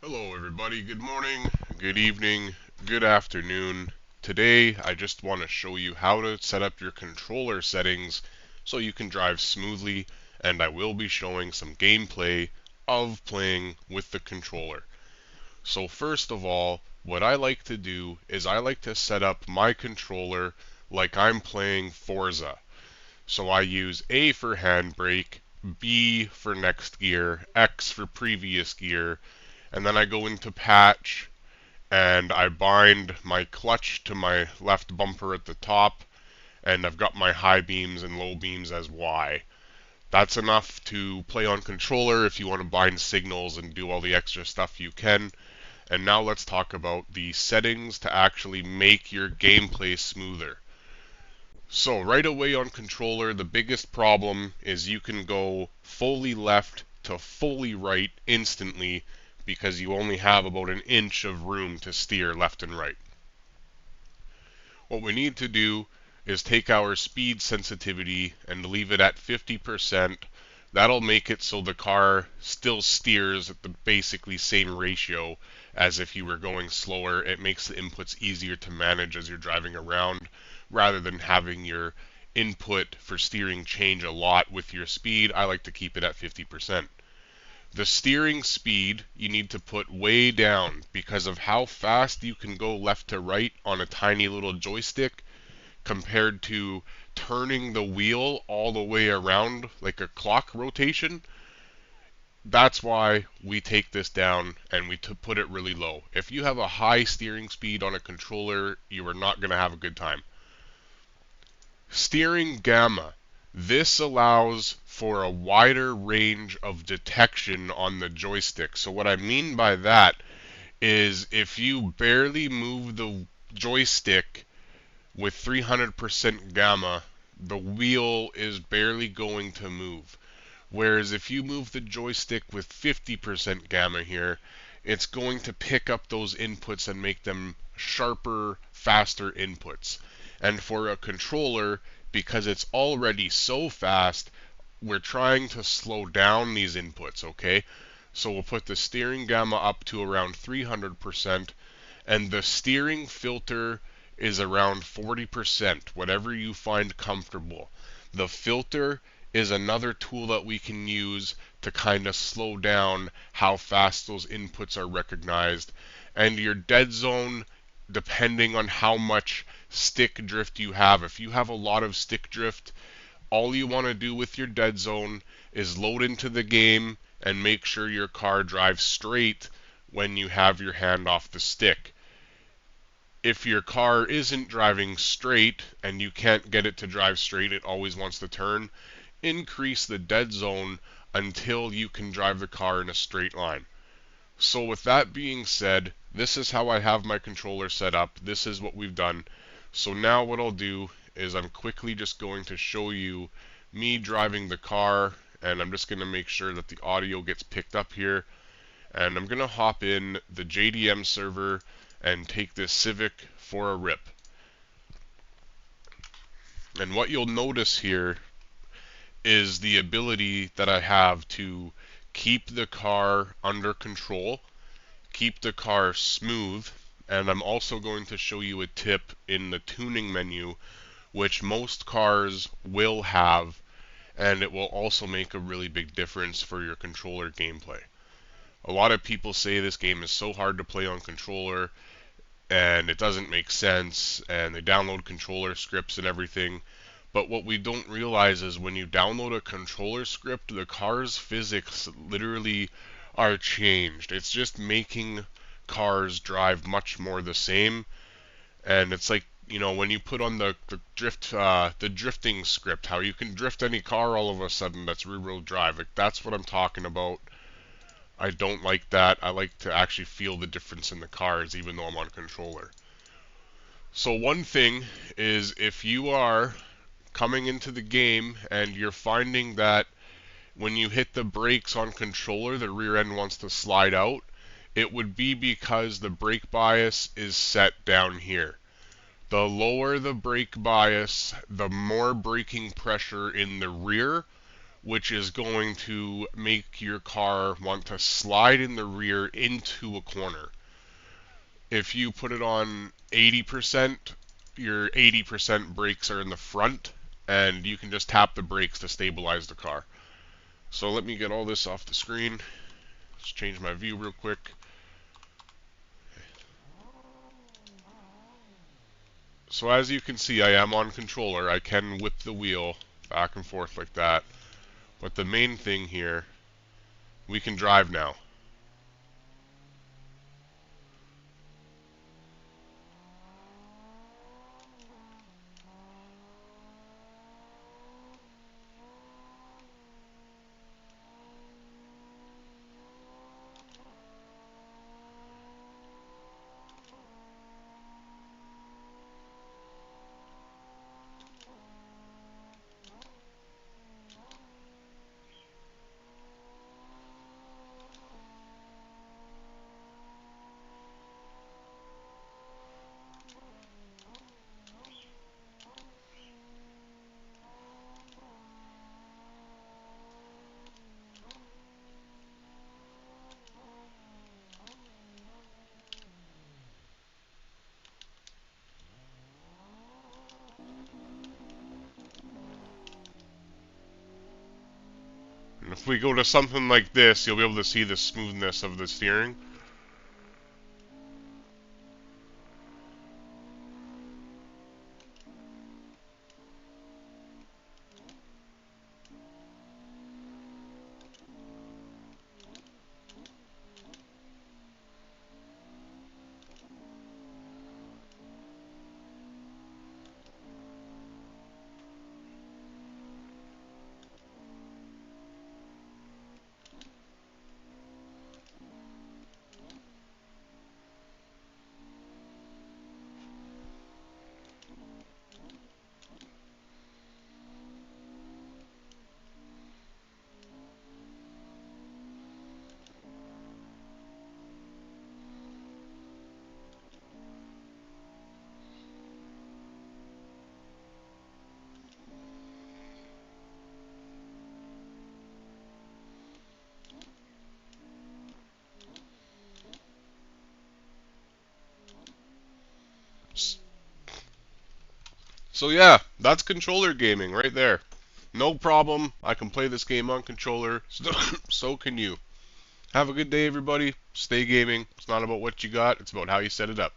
Hello, everybody. Good morning, good evening, good afternoon. Today, I just want to show you how to set up your controller settings so you can drive smoothly, and I will be showing some gameplay of playing with the controller. So first of all, what I like to do is I like to set up my controller like I'm playing Forza. So I use A for handbrake, B for next gear, X for previous gear, and then I go into patch and I bind my clutch to my left bumper at the top, and I've got my high beams and low beams as Y. That's enough to play on controller. If you want to bind signals and do all the extra stuff, you can. And now let's talk about the settings to actually make your gameplay smoother. So right away on controller, the biggest problem is you can go fully left to fully right instantly because you only have about an inch of room to steer left and right. What we need to do is take our speed sensitivity and leave it at 50%. That'll make it so the car still steers at the basically same ratio as if you were going slower. It makes the inputs easier to manage as you're driving around rather than having your input for steering change a lot with your speed. I like to keep it at 50%. The steering speed you need to put way down because of how fast you can go left to right on a tiny little joystick compared to turning the wheel all the way around like a clock rotation. That's why we take this down and we put it really low. If you have a high steering speed on a controller, you are not going to have a good time. Steering gamma. This allows for a wider range of detection on the joystick. So what I mean by that is if you barely move the joystick with 300% gamma, the wheel is barely going to move. Whereas if you move the joystick with 50% gamma here, it's going to pick up those inputs and make them sharper, faster inputs. And for a controller, because it's already so fast, we're trying to slow down these inputs, okay? So we'll put the steering gamma up to around 300%, and the steering filter is around 40%, whatever you find comfortable. The filter is another tool that we can use to kind of slow down how fast those inputs are recognized. And your dead zone, depending on how much stick drift you have. If you have a lot of stick drift, all you want to do with your dead zone is load into the game and make sure your car drives straight when you have your hand off the stick. If your car isn't driving straight and you can't get it to drive straight, it always wants to turn, increase the dead zone until you can drive the car in a straight line. So with that being said, this is how I have my controller set up. This is what we've done. So now what I'll do is I'm quickly just going to show you me driving the car, and I'm just going to make sure that the audio gets picked up here. And I'm going to hop in the JDM server and take this Civic for a rip. And what you'll notice here is the ability that I have to keep the car under control, keep the car smooth, and I'm also going to show you a tip in the tuning menu, which most cars will have, and it will also make a really big difference for your controller gameplay. A lot of people say this game is so hard to play on controller, and it doesn't make sense, and they download controller scripts and everything. But what we don't realize is when you download a controller script, the car's physics literally are changed. It's just making cars drive much more the same. And it's like, when you put on the drifting script, how you can drift any car all of a sudden that's rear-wheel drive. Like, that's what I'm talking about. I don't like that. I like to actually feel the difference in the cars even though I'm on controller. So one thing is if you are coming into the game and you're finding that when you hit the brakes on controller, the rear end wants to slide out, it would be because the brake bias is set down here. The lower the brake bias, the more braking pressure in the rear which is going to make your car want to slide in the rear into a corner. If you put it on 80%, your 80% brakes are in the front, and you can just tap the brakes to stabilize the car. So let me get all this off the screen. Let's change my view real quick. So as you can see, I am on controller. I can whip the wheel back and forth like that. But the main thing here, we can drive now. And if we go to something like this, you'll be able to see the smoothness of the steering. So yeah, that's controller gaming right there. No problem. I can play this game on controller. So can you. Have a good day, everybody. Stay gaming. It's not about what you got, it's about how you set it up.